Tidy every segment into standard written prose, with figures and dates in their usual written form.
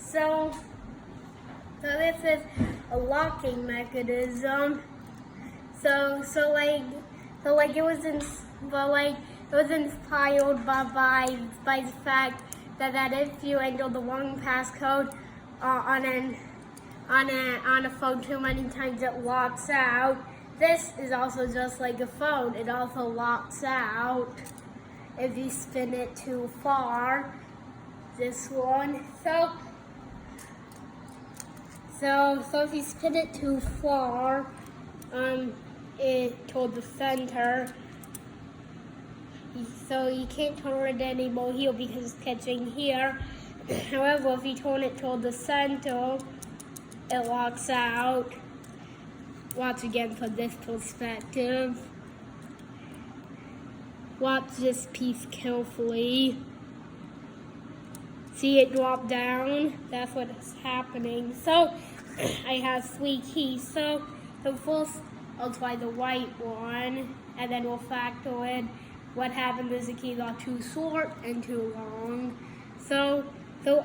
So this is a locking mechanism. So it was inspired by the fact that if you enter the wrong passcode on a phone too many times, it locks out. This is also just like a phone. It also locks out if you spin it too far. This one. So if you spin it too far, toward the center, so you can't turn it anymore here because it's catching here. However, if you turn it toward the center, it locks out. Watch again from this perspective. Watch this piece carefully. See it drop down? That's what's happening. So I have 3 keys. So first I'll try the white one, and then we'll factor in what happens if the keys are too short and too long. So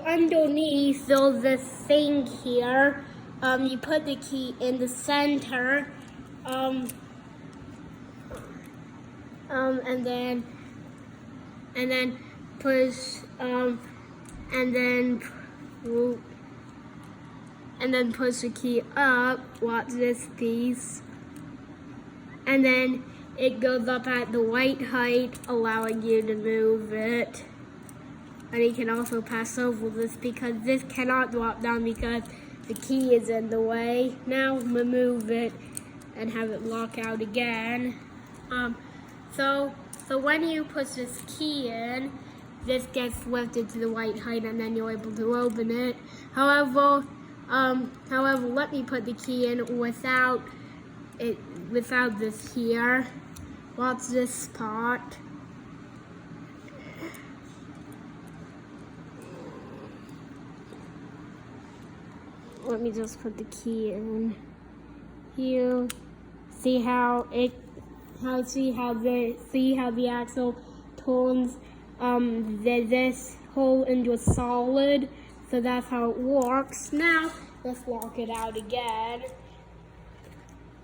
underneath there's this thing here. You put the key in the center, and then push, and then push the key up. Watch this piece, and then it goes up at the right height, allowing you to move it. And you can also pass over this because this cannot drop down because the key is in the way. Now remove it and have it lock out again. So when you push this key in, this gets lifted to the right height, and then you're able to open it. However, let me put the key in without this here. Watch this spot. Let me just put the key in here. See how the axle turns this hole into a solid. So that's how it works. Now let's lock it out again.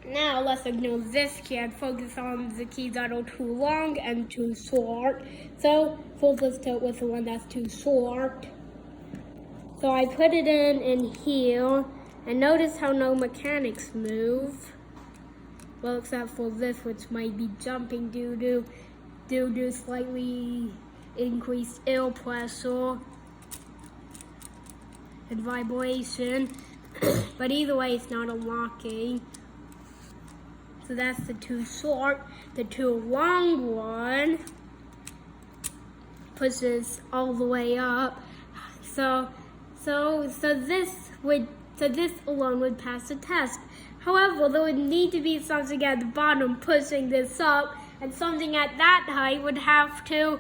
Now let's ignore this key and focus on the keys that are too long and too short. So first let's start with the one that's too short. So I put it in here, and notice how no mechanics move. Well, except for this, which might be jumping due to slightly increased air pressure and vibration. But either way, it's not unlocking. So that's the too short. The too long one pushes all the way up. So this alone would pass the test. However, there would need to be something at the bottom pushing this up, and something at that height would have to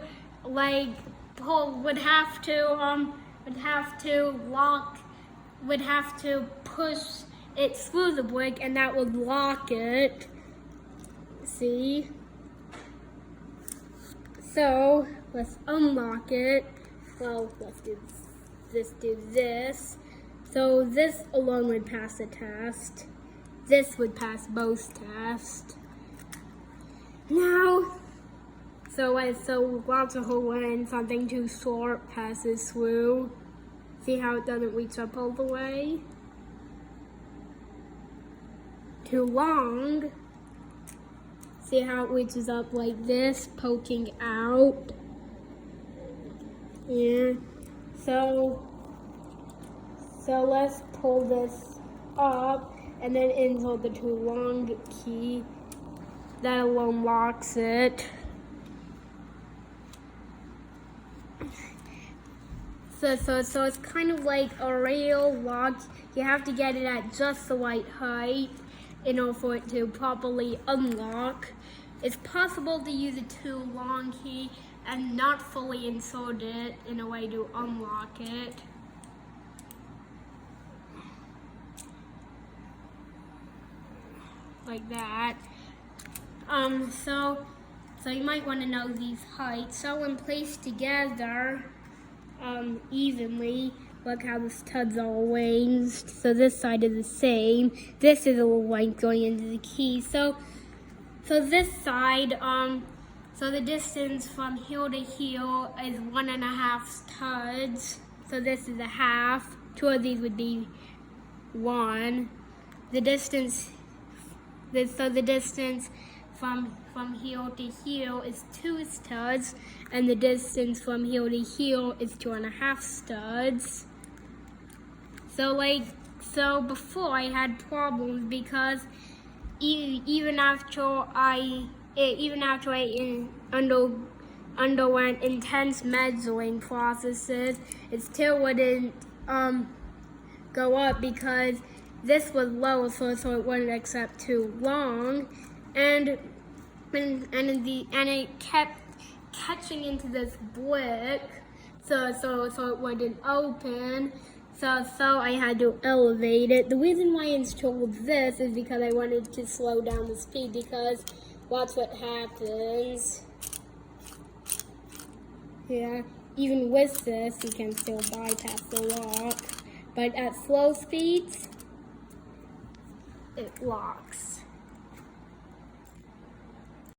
push it through the brick, and that would lock it. See? So let's unlock it. Well, let's do this. So this alone would pass the test. This would pass both tests. Now, so lots of hole when something too short passes through. See how it doesn't reach up all the way? Too long. See how it reaches up like this, poking out. Yeah. So let's pull this up and then insert the too long key. That alone locks it. So it's kind of like a real lock. You have to get it at just the right height in order for it to properly unlock. It's possible to use a too long key and not fully insert it in a way to unlock it. Like that. So you might want to know these heights. So when placed together evenly, look how the studs are arranged. So this side is the same. This is a little length going into the key. So this side, so the distance from heel to heel is 1.5 studs. So this is a half. 2 of these would be 1. The distance, so the distance from heel to heel is 2 studs, and the distance from heel to heel is 2.5 studs. So before I had problems because even after I underwent intense measuring processes, it still wouldn't go up because this was low, so it wouldn't accept too long, and it kept catching into this brick, so it wouldn't open. So I had to elevate it. The reason why I installed this is because I wanted to slow down the speed, because watch what happens. Yeah, even with this, you can still bypass the lock. But at slow speeds, it locks.